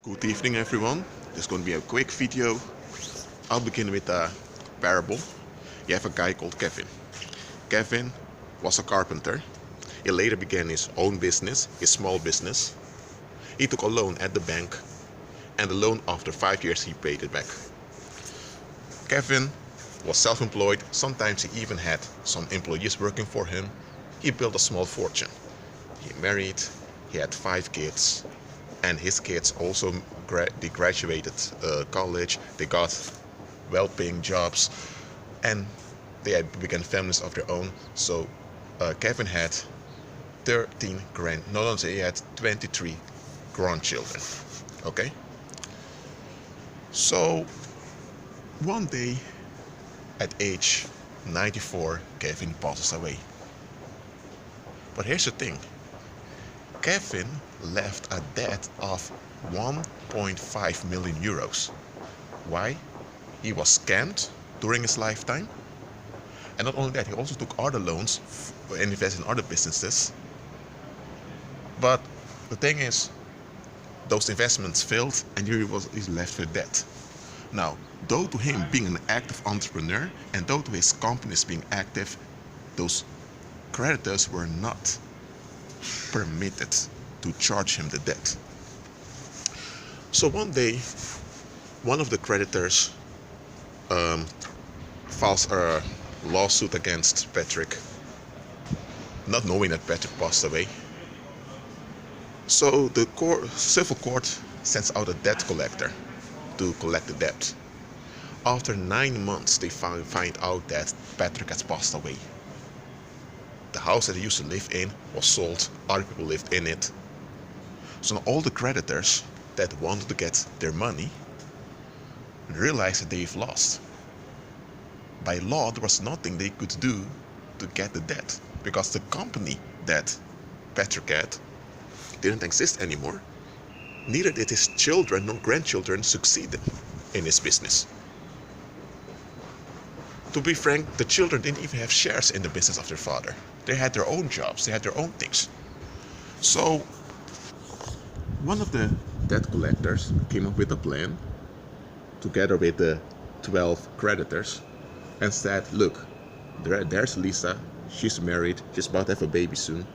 Good evening, everyone. This is going to be a quick video. I'll begin with a parable. You have a guy called Kevin. Kevin was a carpenter. He later began his own business, his small business. He took a loan at the bank, and the loan after 5 years he paid it back. Kevin was self-employed. Sometimes he even had some employees working for him. He built a small fortune. He married, he had 5 kids, and his kids also they graduated college. They got well-paying jobs, and they had began families of their own. So Kevin had 13 he had 23 grandchildren. Okay. So one day, at age 94, Kevin passes away. But here's the thing. Kevin left a debt of 1.5 million euros. Why? He was scammed during his lifetime. And not only that, he also took other loans and invested in other businesses. But the thing is, those investments failed and he's left with debt. Now, though to him being an active entrepreneur and though to his companies being active, those creditors were not permitted to charge him the debt. So one day, one of the creditors files a lawsuit against Patrick, not knowing that Patrick passed away. So the civil court sends out a debt collector to collect the debt. After 9 months, they find out that Patrick has passed away. The house that he used to live in was sold. Other people lived in it. So now all the creditors that wanted to get their money realized that they've lost. By law, there was nothing they could do to get the debt because the company that Patrick had didn't exist anymore. Neither did his children nor grandchildren succeed in his business. To be frank, the children didn't even have shares in the business of their father. They had their own jobs, they had their own things. So, one of the debt collectors came up with a plan, together with the 12 creditors, and said, look, there's Lisa, she's married, she's about to have a baby soon.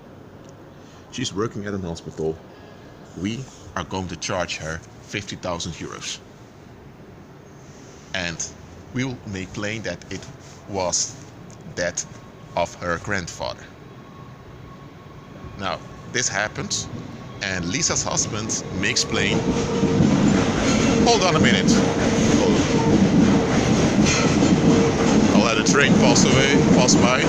She's working at an hospital. We are going to charge her 50,000 euros. And we will make plain that it was that of her grandfather. Now, this happens, and Lisa's husband makes plain. Hold on a minute. I'll let the train pass by.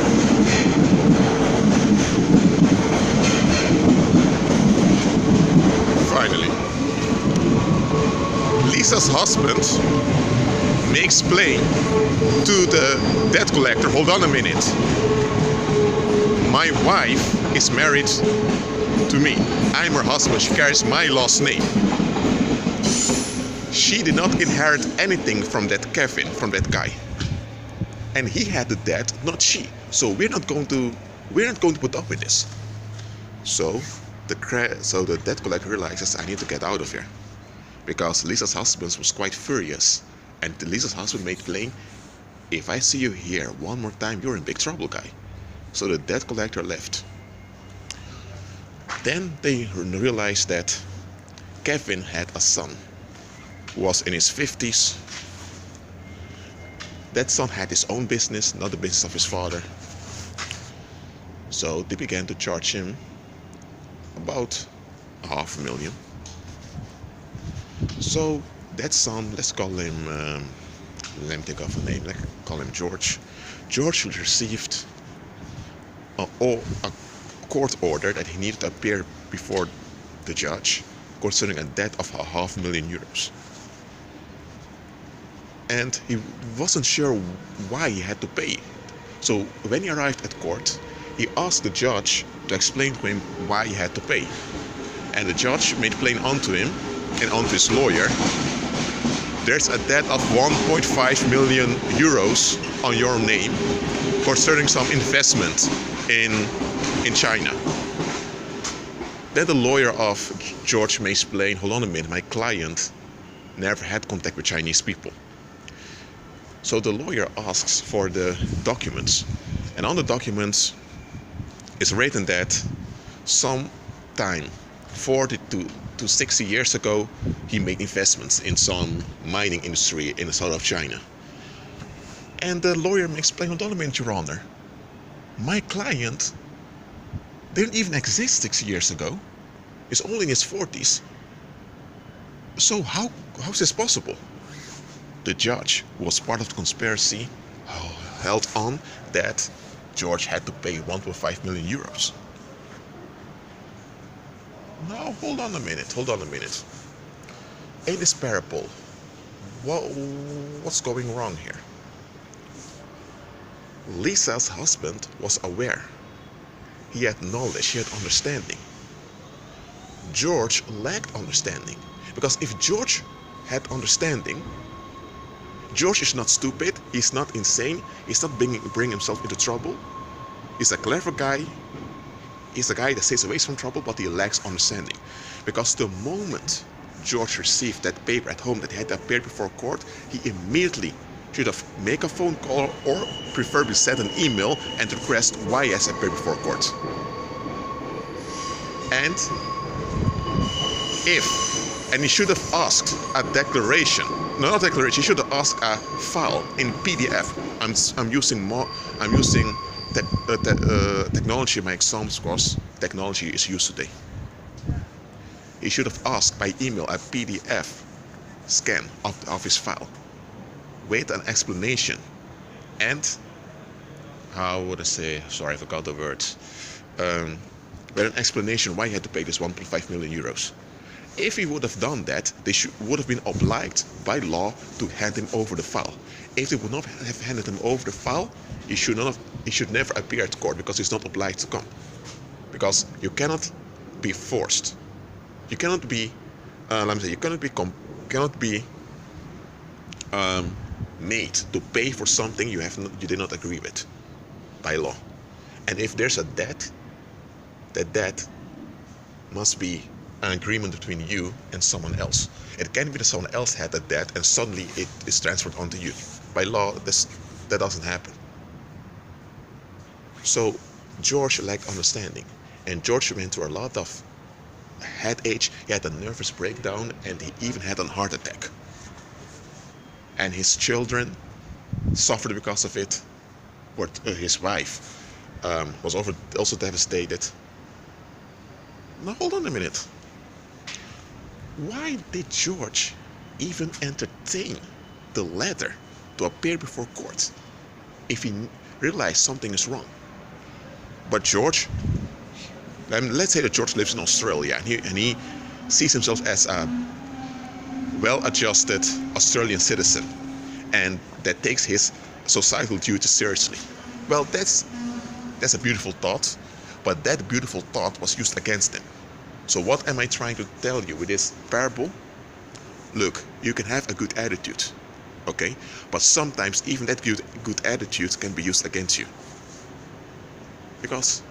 Finally, Lisa's husband makes plain to the debt collector, hold on a minute. My wife is married to me. I'm her husband. She carries my last name. She did not inherit anything from that Kevin, from that guy. And he had the debt, not she. So we're not going to put up with this. So the debt collector realizes, I need to get out of here. Because Lisa's husband was quite furious. And Lisa's husband made plain, if I see you here one more time, you're in big trouble, guy. So the debt collector left. Then they realized that Kevin had a son who was in his 50s. That son had his own business, not the business of his father. So they began to charge him about 500,000. So that son, let's call him, let me think of a name, let's call him George. George received a court order that he needed to appear before the judge concerning a debt of 500,000 euros. And he wasn't sure why he had to pay. So when he arrived at court, he asked the judge to explain to him why he had to pay. And the judge made plain unto him and unto his lawyer, there's a debt of 1.5 million euros on your name concerning some investment in China. Then the lawyer of George may explain, hold on a minute, my client never had contact with Chinese people. So the lawyer asks for the documents, and on the documents is written that sometime 40 to 60 years ago he made investments in some mining industry in the south of China. And the lawyer may explain, hold on a minute, Your Honor, my client didn't even exist 6 years ago. He's only in his 40s. So how's this possible? The judge, who was part of the conspiracy, held on that George had to pay 1.5 million euros. Now, hold on a minute. In this parable, what's going wrong here? Lisa's husband was aware. He had knowledge, he had understanding. George lacked understanding. Because if George had understanding, George is not stupid, he's not insane, he's not bringing himself into trouble. He's a clever guy. He's a guy that stays away from trouble, but he lacks understanding. Because the moment George received that paper at home that he had to appear before court, he immediately should have made a phone call or preferably send an email and request why he has appeared before court. And he should have asked a declaration. No, not declaration. He should have asked a file in PDF. I'm using technology. My examples, because technology is used today. He should have asked by email a PDF scan of his file, with an explanation, and how would I say? Sorry, I forgot the words. With an explanation why he had to pay this 1.5 million euros. If he would have done that, they would have been obliged by law to hand him over the file. If they would not have handed him over the file, he should never appear at court, because he's not obliged to come. Because you cannot be forced. You cannot be, made to pay for something you did not agree with by law. And if there's a debt, that debt must be an agreement between you and someone else. It can be that someone else had a debt and suddenly it is transferred onto you. By law, that doesn't happen. So George lacked understanding, and George went through a lot of headache. He had a nervous breakdown, and he even had a heart attack. And his children suffered because of it. But his wife was also devastated. Now hold on a minute. Why did George even entertain the letter to appear before court if he realized something is wrong? But George, let's say that George lives in Australia, and he sees himself as a well-adjusted Australian citizen, and that takes his societal duties seriously. Well, that's a beautiful thought, but that beautiful thought was used against him. So what am I trying to tell you with this parable? Look, you can have a good attitude, okay? But sometimes even that good attitude can be used against you. Because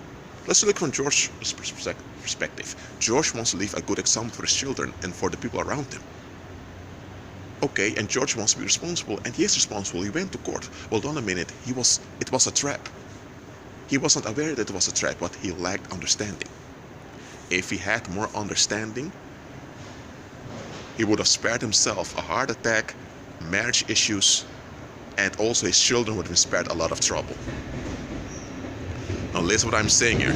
let's look from George's perspective. George wants to leave a good example for his children and for the people around him. Okay, and George wants to be responsible, and he is responsible. He went to court. Well, hold on a minute. It was a trap. He wasn't aware that it was a trap, but he lacked understanding. If he had more understanding, he would have spared himself a heart attack, marriage issues, and also his children would have been spared a lot of trouble. Now listen what I'm saying here.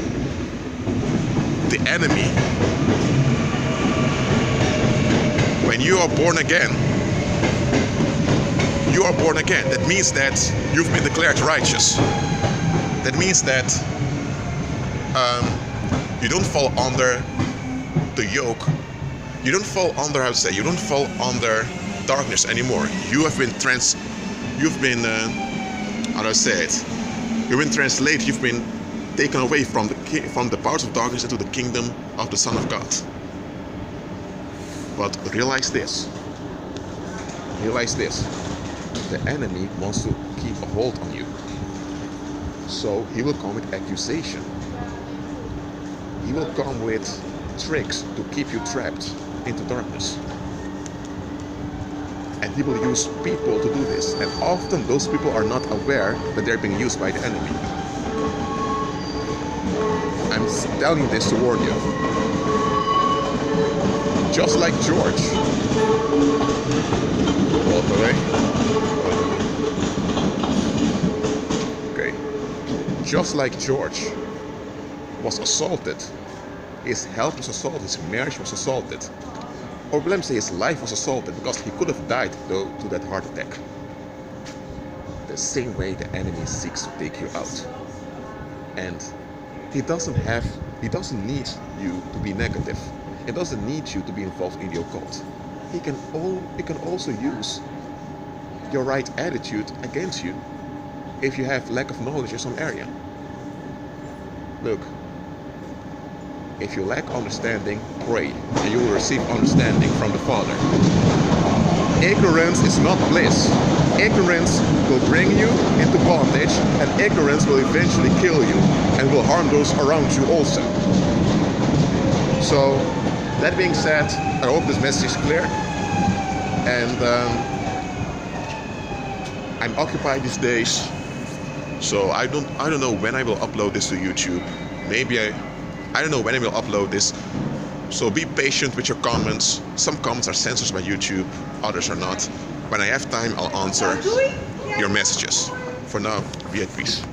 The enemy, when you are born again, you are born again. That means that you've been declared righteous. That means that you don't fall under the yoke. You don't fall under, you don't fall under darkness anymore. You've been translated. You've been translated. You've been taken away from the powers of darkness into the kingdom of the Son of God. But realize this. The enemy wants to keep a hold on you. So he will come with accusation. He will come with tricks to keep you trapped into darkness. And he will use people to do this. And often those people are not aware that they're being used by the enemy. I'm telling you this to warn you. Just like George. Walk away. Okay. Just like George was assaulted, his health was assaulted, his marriage was assaulted. Or let me say his life was assaulted because he could have died though to that heart attack. The same way the enemy seeks to take you out. And he doesn't need you to be negative. He doesn't need you to be involved in the occult. He can also use your right attitude against you if you have lack of knowledge in some area. Look, if you lack understanding, pray, and you will receive understanding from the Father. Ignorance is not bliss. Ignorance will bring you into bondage, and ignorance will eventually kill you and will harm those around you also. So, that being said, I hope this message is clear. And I'm occupied these days, so I don't know when I will upload this to YouTube. Maybe I don't know when I will upload this. So be patient with your comments. Some comments are censored by YouTube, others are not. When I have time, I'll answer your messages. For now, be at peace.